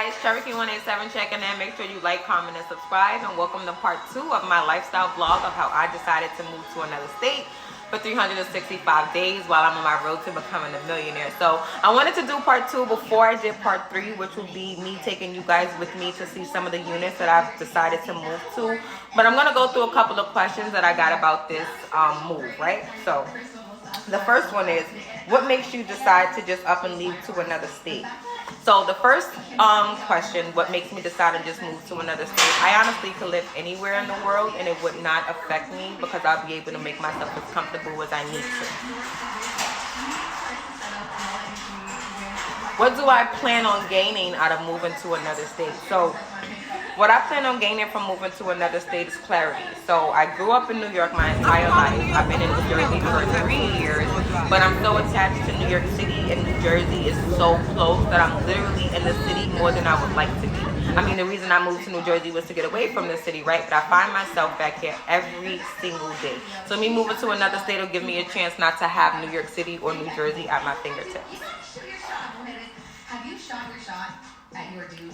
It's Cherokee187 checking in. Make sure you like, comment, and subscribe. And welcome to part 2 of my lifestyle vlog of how I decided to move to another state for 365 days while I'm on my road to becoming a millionaire. So I wanted to do part 2 before I did part 3, which will be me taking you guys with me to see some of the units that I've decided to move to. But I'm going to go through a couple of questions that I got about this move, right? So the first one is, what makes you decide to just up and leave to another state? So the first question, what makes me decide to just move to another state? I honestly could live anywhere in the world and it would not affect me because I'll be able to make myself as comfortable as I need to. What do I plan on gaining out of moving to another state? So what I plan on gaining from moving to another state is clarity. So I grew up in New York my entire life. I've been in New Jersey for 3 years, but I'm so attached to New York City, and New Jersey is so close that I'm literally in the city more than I would like to be. I mean, the reason I moved to New Jersey was to get away from the city, right? But I find myself back here every single day. So me moving to another state will give me a chance not to have New York City or New Jersey at my fingertips. Have you shot your shot at your dude?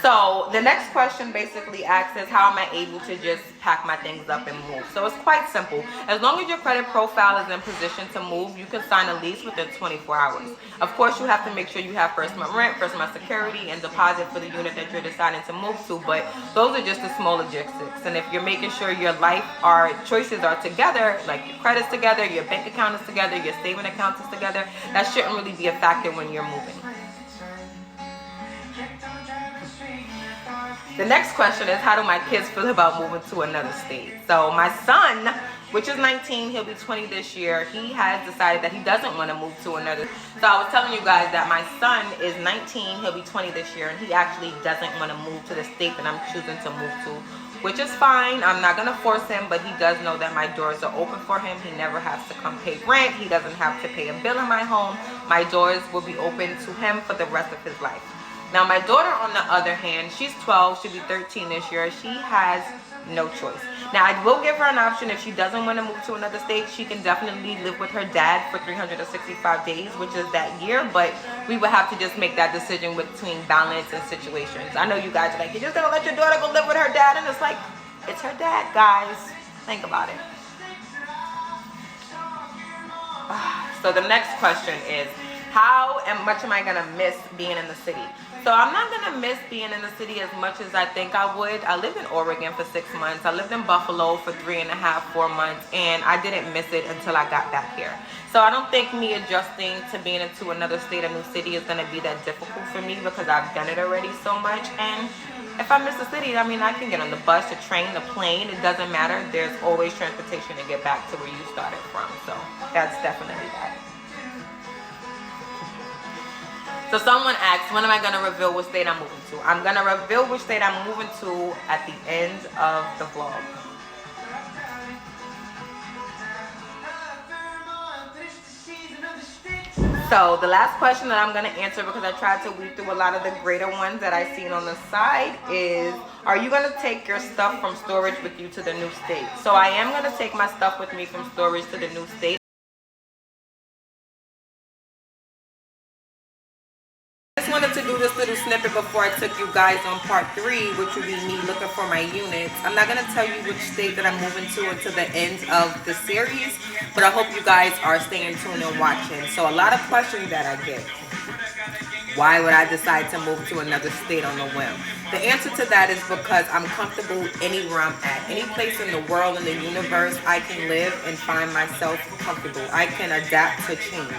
So the next question basically asks is, how am I able to just pack my things up and move? So it's quite simple. As long as your credit profile is in position to move, you can sign a lease within 24 hours. Of course, you have to make sure you have first month rent, first month security, and deposit for the unit that you're deciding to move to. But those are just the small logistics. And if you're making sure your life choices are together, like your credit's together, your bank account is together, your saving account is together, that shouldn't really be a factor when you're moving. The next question is, how do my kids feel about moving to another state? So my son, which is 19, he'll be 20 this year, he has decided that he doesn't want to move to another. So I was telling you guys that my son is 19, he'll be 20 this year, and he actually doesn't want to move to the state that I'm choosing to move to, which is fine. I'm not going to force him, but he does know that my doors are open for him. He never has to come pay rent. He doesn't have to pay a bill in my home. My doors will be open to him for the rest of his life. Now, my daughter, on the other hand, she's 12, she'll be 13 this year. She has no choice. Now, I will give her an option. If she doesn't want to move to another state, she can definitely live with her dad for 365 days, which is that year. But we would have to just make that decision between balance and situations. I know you guys are like, you just don't let your daughter go live with her dad. And it's like, it's her dad, guys. Think about it. So the next question is, how much am I going to miss being in the city? So I'm not going to miss being in the city as much as I think I would. I lived in Oregon for 6 months. I lived in Buffalo for 3.5, 4 months, and I didn't miss it until I got back here. So I don't think me adjusting to being into another state, a new city, is going to be that difficult for me because I've done it already so much. And if I miss the city, I mean, I can get on the bus, the train, the plane. It doesn't matter. There's always transportation to get back to where you started from. So that's definitely that. So someone asked, when am I going to reveal which state I'm moving to? I'm going to reveal which state I'm moving to at the end of the vlog. So the last question that I'm going to answer, because I tried to weed through a lot of the greater ones that I've seen on the side, is, are you going to take your stuff from storage with you to the new state? So I am going to take my stuff with me from storage to the new state. I just wanted to do this little snippet before I took you guys on part 3, which will be me looking for my units. I'm not going to tell you which state that I'm moving to until the end of the series, but I hope you guys are staying tuned and watching. So a lot of questions that I get. Why would I decide to move to another state on a whim? The answer to that is because I'm comfortable anywhere I'm at. Any place in the world, in the universe, I can live and find myself comfortable. I can adapt to change.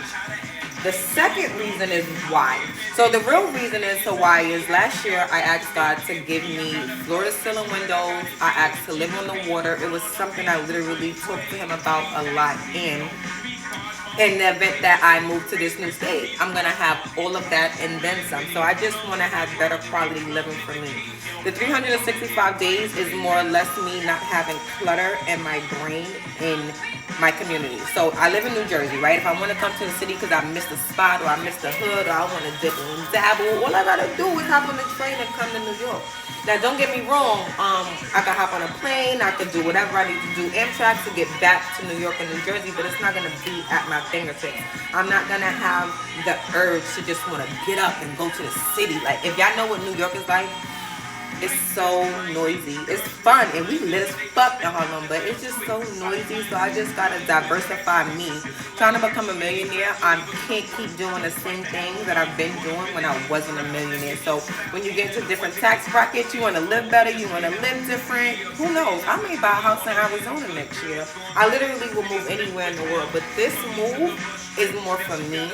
The second reason is why. So the real reason as to why is, last year I asked God to give me floor to ceiling windows. I asked to live on the water. It was something I literally talked to him about a lot. And in the event that I move to this new state, I'm going to have all of that and then some. So I just want to have better quality living for me. The 365 days is more or less me not having clutter in my brain in my community. So I live in New Jersey, right? If I want to come to the city because I missed a spot or I missed a hood or I want to dip and dabble, all I got to do is hop on the train and come to New York. Now, don't get me wrong. I could hop on a plane. I could do whatever I need to do. Amtrak to get back to New York and New Jersey, but it's not gonna be at my fingertips. I'm not gonna have the urge to just want to get up and go to the city. Like, if y'all know what New York is like, it's so noisy. It's fun, and we lit as fuck in Harlem, but it's just so noisy. So I just gotta diversify me. Trying to become a millionaire, I can't keep doing the same things that I've been doing when I wasn't a millionaire. So when you get to different tax brackets, you want to live better, you want to live different. Who knows? I may buy a house in Arizona next year. I literally will move anywhere in the world, but this move is more for me,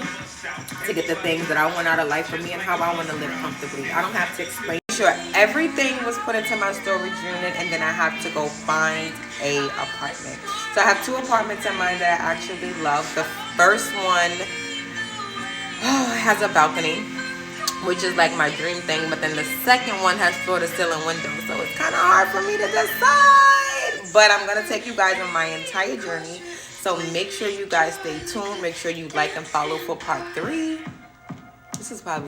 to get the things that I want out of life for me and how I want to live comfortably. I don't have to explain. Sure, everything was put into my storage unit, and then I have to go find a apartment. So I have 2 apartments in mind that I actually love. The first one has a balcony, which is like my dream thing, but then the second one has floor to ceiling windows, so it's kind of hard for me to decide. But I'm gonna take you guys on my entire journey, so make sure you guys stay tuned. Make sure you like and follow for part 3. This is probably